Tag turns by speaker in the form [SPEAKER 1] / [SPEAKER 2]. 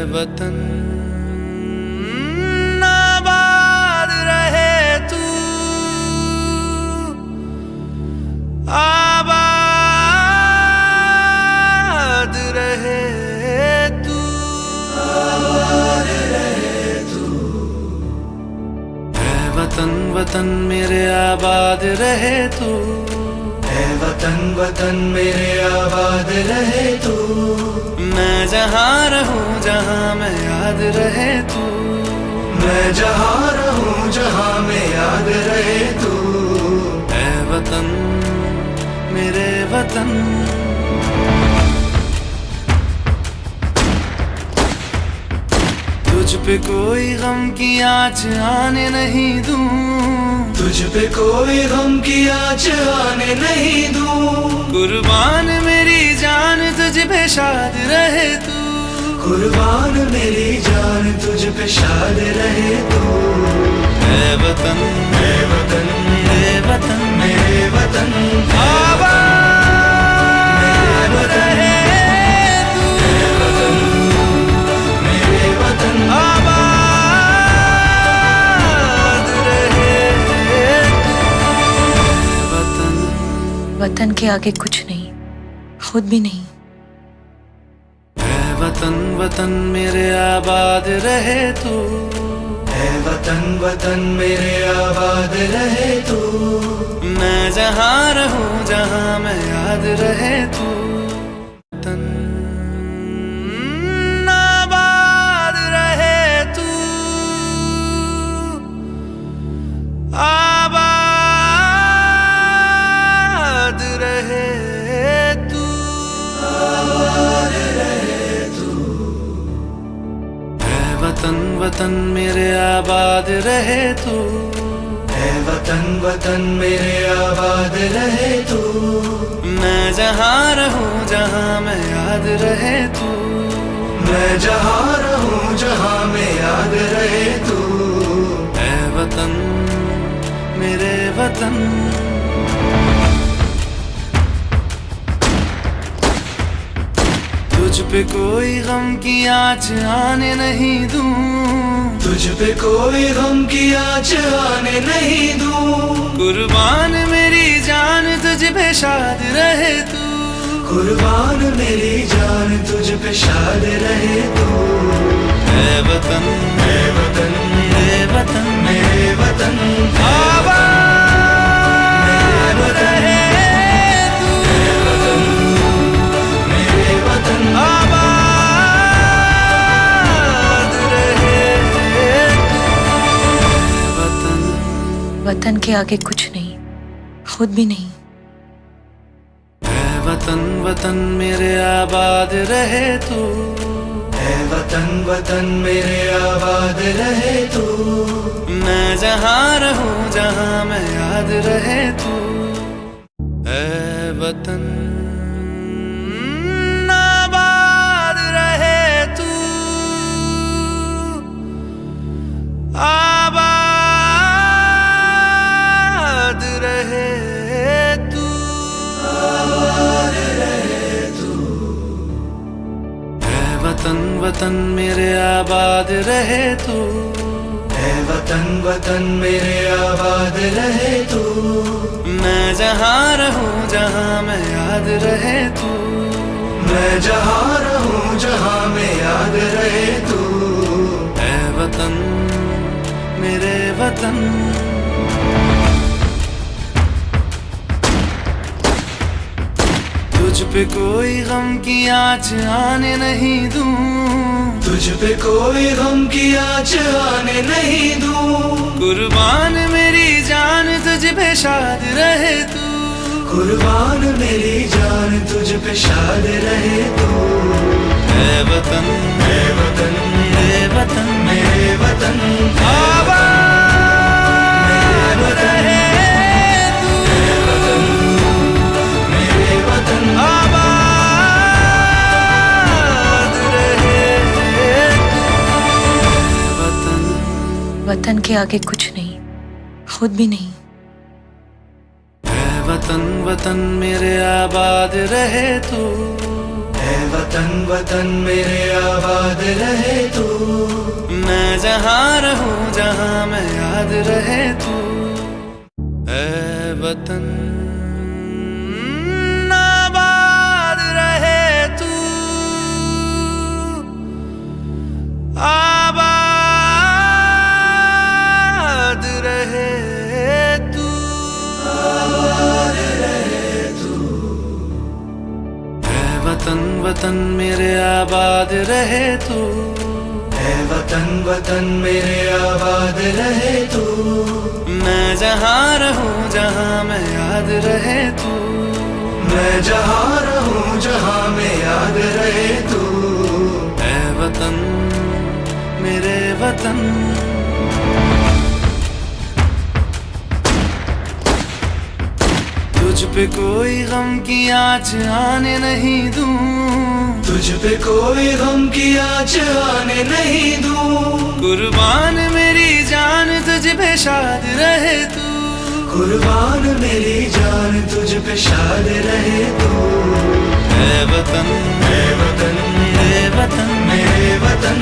[SPEAKER 1] वतन आबाद रहे तू, आबाद रहे तू, आबाद रहे तू। है वतन वतन मेरे आबाद रहे तू, है वतन वतन मेरे आबाद रहे तू। मैं जहाँ रहूं जहाँ मैं याद रहे तू, मैं जहाँ रहूं जहाँ मैं याद रहे तू। है वतन मेरे वतन, तुझ पे कोई गम की आँच आने नहीं दूं, तुझ पे कोई गम की आँच आने नहीं दूं। कुर्बान मेरी जान तुझ पे शाद रहे तू, कुर्बान मेरी जान तुझ पे शाद रहे तू। है वतन मेरे वतन मेरे वतन आबाद रहे तू, मेरे वतन आबाद रहे तू।
[SPEAKER 2] वतन के आगे कुछ नहीं, खुद भी नहीं।
[SPEAKER 1] है वतन वतन मेरे आबाद रहे तू, है वतन वतन मेरे आबाद रहे तू। मैं जहाँ रहूं जहाँ मैं याद रहे तू। वतन आबाद रहे तू, आबाद रहे तू, आबाद रहे तू। है वतन वतन मेरे आबाद रहे तू, है वतन वतन मेरे आबाद रहे तू। मैं जहाँ रहूं जहाँ मैं याद रहे तू, मैं जहाँ रहूं जहाँ मैं याद रहे तू। है वतन मेरे वतन, तुझ पे कोई गम की आँच आने नहीं दूं, तुझ पे कोई गम की आँच आने नहीं दूं। कुर्बान मेरी जान तुझ पे शाद रहे तू, कुर्बान मेरी जान तुझ पे शाद रहे तू। है वतन मेरे वतन मेरे वतन आबाद रहे तू, मेरे वतन आबाद रहे तू।
[SPEAKER 2] वतन के आगे कुछ नहीं, खुद भी नहीं।
[SPEAKER 1] है वतन वतन मेरे आबाद रहे तू, है वतन वतन मेरे आबाद रहे तू। मैं जहाँ रहूं जहाँ मैं याद रहे तू। है वतन आबाद रहे तू, आबाद रहे तू, आबाद रहे तू। है वतन वतन मेरे आबाद रहे तू, है वतन वतन मेरे आबाद रहे तू। मैं जहाँ रहूं जहाँ मैं याद रहे तू, मैं जहाँ रहूं जहाँ मैं याद रहे तू। है वतन मेरे वतन, तुझ पे कोई गम की आँच आने नहीं दूं, तुझ पे कोई गम की आँच आने नहीं दूं। कुर्बान मेरी जान तुझ पे शाद रहे तू, कुर्बान मेरी जान तुझ पे शाद रहे तू। है वतन मेरे वतन मेरे वतन आबाद रहे तू, मेरे वतन आबाद रहे तू।
[SPEAKER 2] वतन के आगे कुछ नहीं, खुद भी नहीं।
[SPEAKER 1] है वतन वतन मेरे आबाद रहे तू, है वतन वतन मेरे आबाद रहे तू। मैं जहाँ रहूं जहाँ मैं याद रहे तू। ऐ वतन आबाद रहे तू, आबाद रहे तू, आबाद रहे तू। ऐ वतन वतन मेरे आबाद रहे तू। ऐ वतन वतन मेरे आबाद रहे तू। मैं जहाँ रहूं जहाँ मैं याद रहे तू। मैं जहाँ रहूं जहाँ मैं याद रहे तू। ऐ वतन मेरे वतन। तुझ पे कोई गम की आँच आने नहीं दूं। तुझ पे कोई गम की आँच आने नहीं दूं। कुर्बान मेरी जान तुझ पे शाद रहे तू। कुर्बान मेरी जान तुझ पे शाद रहे तू। ऐ वतन मेरे वतन, मेरे वतन, मेरे वतन।